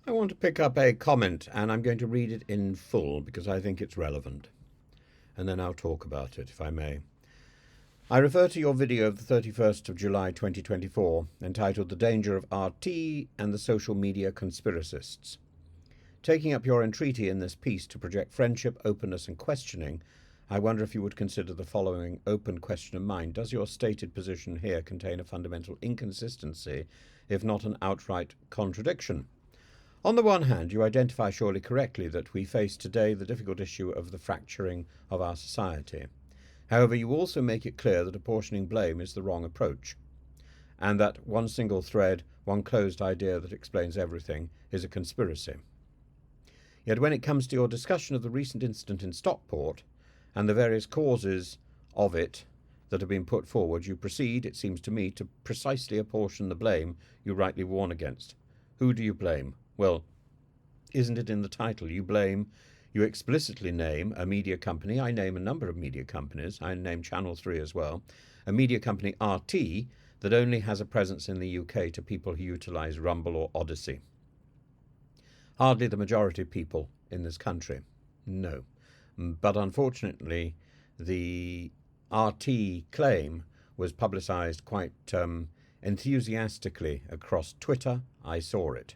I want to pick up a comment and I'm going to read it in full because I think it's relevant. And then I'll talk about it, if I may. I refer to your video of the 31st of July 2024, entitled The Danger of RT and the Social Media Conspiracists. Taking up your entreaty in this piece to project friendship, openness and questioning, I wonder if you would consider the following open question of mine. Does your stated position here contain a fundamental inconsistency, if not an outright contradiction? On the one hand, you identify surely correctly that we face today the difficult issue of the fracturing of our society. However, you also make it clear that apportioning blame is the wrong approach, and that one single thread, one closed idea that explains everything, is a conspiracy. Yet when it comes to your discussion of the recent incident in Stockport and the various causes of it that have been put forward, you proceed, it seems to me, to precisely apportion the blame you rightly warn against. Who do you blame? Well, isn't it in the title? You explicitly name a media company. I name a number of media companies. I name Channel 3 as well. A media company, RT, that only has a presence in the UK to people who utilise Rumble or Odyssey. Hardly the majority of people in this country. No. But unfortunately, the RT claim was publicised quite enthusiastically across Twitter. I saw it.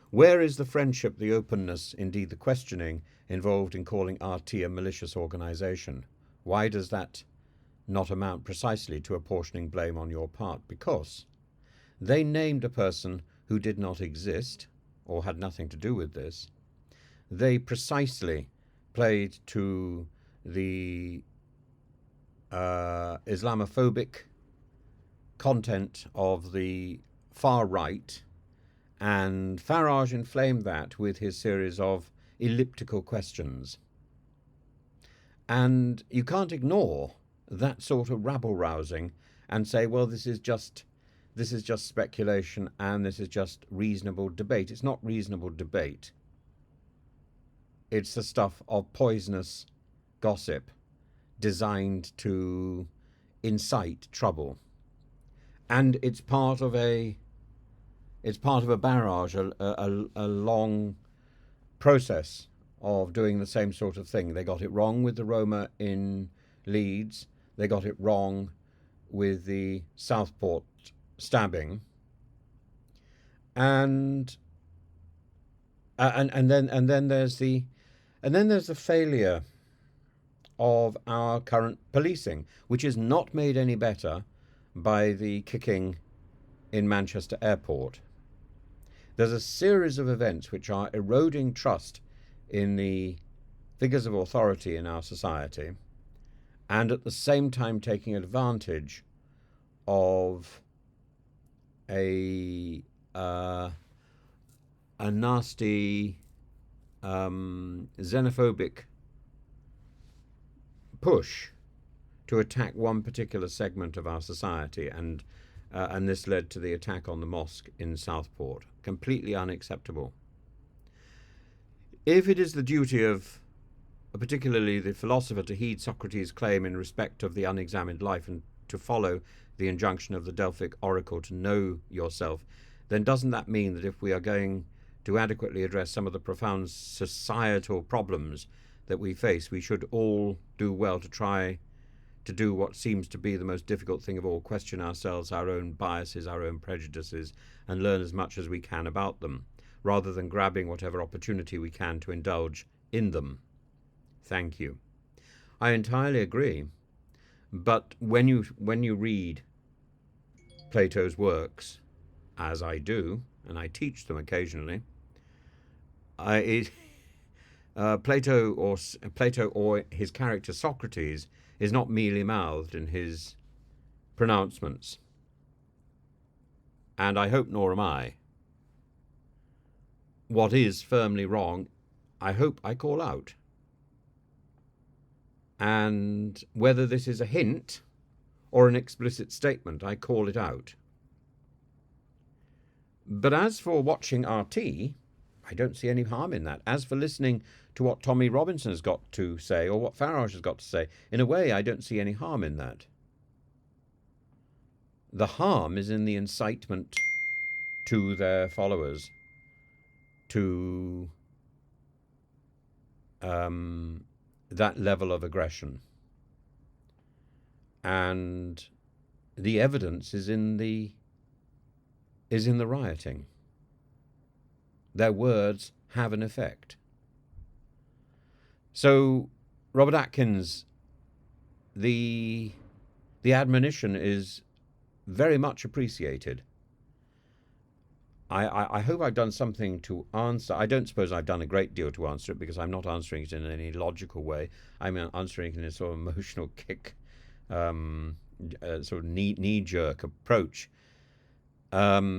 Where is the friendship, the openness, indeed the questioning, involved in calling RT a malicious organisation? Why does that not amount precisely to apportioning blame on your part? Because they named a person who did not exist or had nothing to do with this. They precisely played to the Islamophobic content of the far right, and Farage inflamed that with his series of elliptical questions. And you can't ignore that sort of rabble-rousing and say, well, this is just speculation and this is just reasonable debate. It's not reasonable debate. It's the stuff of poisonous gossip designed to incite trouble. And it's part of a barrage, a long process of doing the same sort of thing. They got it wrong with the Roma in Leeds. They got it wrong with the Southport stabbing, and then there's the failure of our current policing, which is not made any better by the kicking in Manchester Airport. There's a series of events which are eroding trust in the figures of authority in our society, and at the same time taking advantage of a nasty xenophobic push to attack one particular segment of our society, and this led to the attack on the mosque in Southport. Completely unacceptable. If it is the duty of particularly the philosopher to heed Socrates' claim in respect of the unexamined life and to follow the injunction of the Delphic oracle to know yourself, then doesn't that mean that if we are going to adequately address some of the profound societal problems that we face, we should all do well to try to do what seems to be the most difficult thing of all: question ourselves, our own biases, our own prejudices, and learn as much as we can about them, rather than grabbing whatever opportunity we can to indulge in them. Thank you. I entirely agree. But when you read Plato's works, as I do, and I teach them occasionally, Plato or his character Socrates is not mealy-mouthed in his pronouncements, and I hope nor am I. What is firmly wrong, I hope I call out. And whether this is a hint or an explicit statement, I call it out. But as for watching RT, I don't see any harm in that. As for listening to what Tommy Robinson has got to say or what Farage has got to say, in a way, I don't see any harm in that. The harm is in the incitement to their followers to that level of aggression. And the evidence is in the rioting. Their words have an effect. So, Robert Atkins, the admonition is very much appreciated. I hope I've done something to answer. I don't suppose I've done a great deal to answer it, because I'm not answering it in any logical way. I'm answering it in a sort of emotional kick, sort of knee-jerk approach. But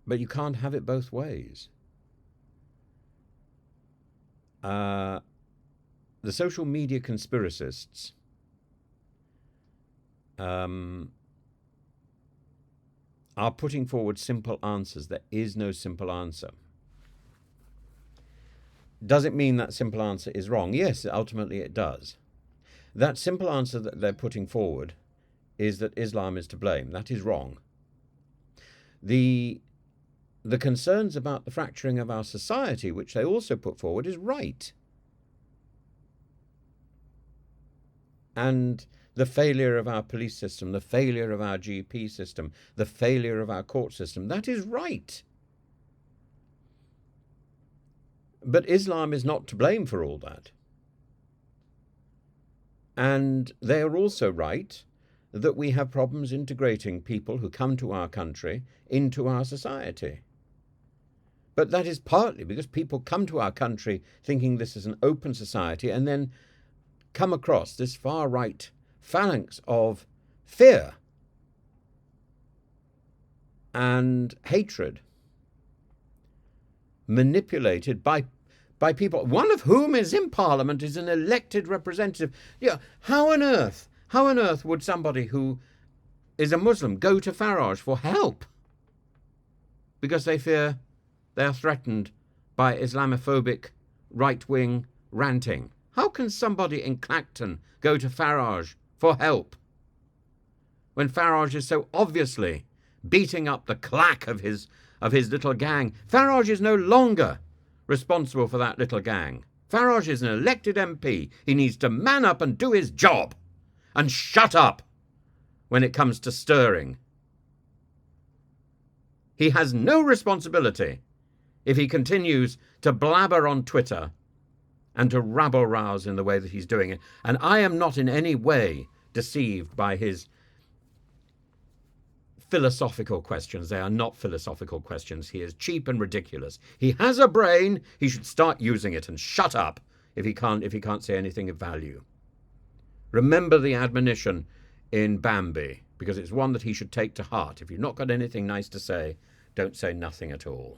you can't have it both ways. The social media conspiracists are putting forward simple answers. There is no simple answer. Does it mean that simple answer is wrong? Yes, ultimately it does. That simple answer that they're putting forward is that Islam is to blame. That is wrong. The concerns about the fracturing of our society, which they also put forward, is right. And the failure of our police system, the failure of our GP system, the failure of our court system, that is right. But Islam is not to blame for all that. And they are also right that we have problems integrating people who come to our country into our society. But that is partly because people come to our country thinking this is an open society, and then come across this far-right phalanx of fear and hatred, manipulated by people, one of whom is in Parliament, is an elected representative. Yeah, how on earth would somebody who is a Muslim go to Farage for help because they fear they are threatened by Islamophobic right-wing ranting? How can somebody in Clacton go to Farage for help when Farage is so obviously beating up the clack of his little gang? Farage is no longer responsible for that little gang. Farage is an elected MP. He needs to man up and do his job and shut up when it comes to stirring. He has no responsibility if he continues to blabber on Twitter and to rabble-rouse in the way that he's doing it. And I am not in any way deceived by his philosophical questions. They are not philosophical questions. He is cheap and ridiculous. He has a brain. He should start using it and shut up if he can't say anything of value. Remember the admonition in Bambi, because it's one that he should take to heart. If you've not got anything nice to say, don't say nothing at all.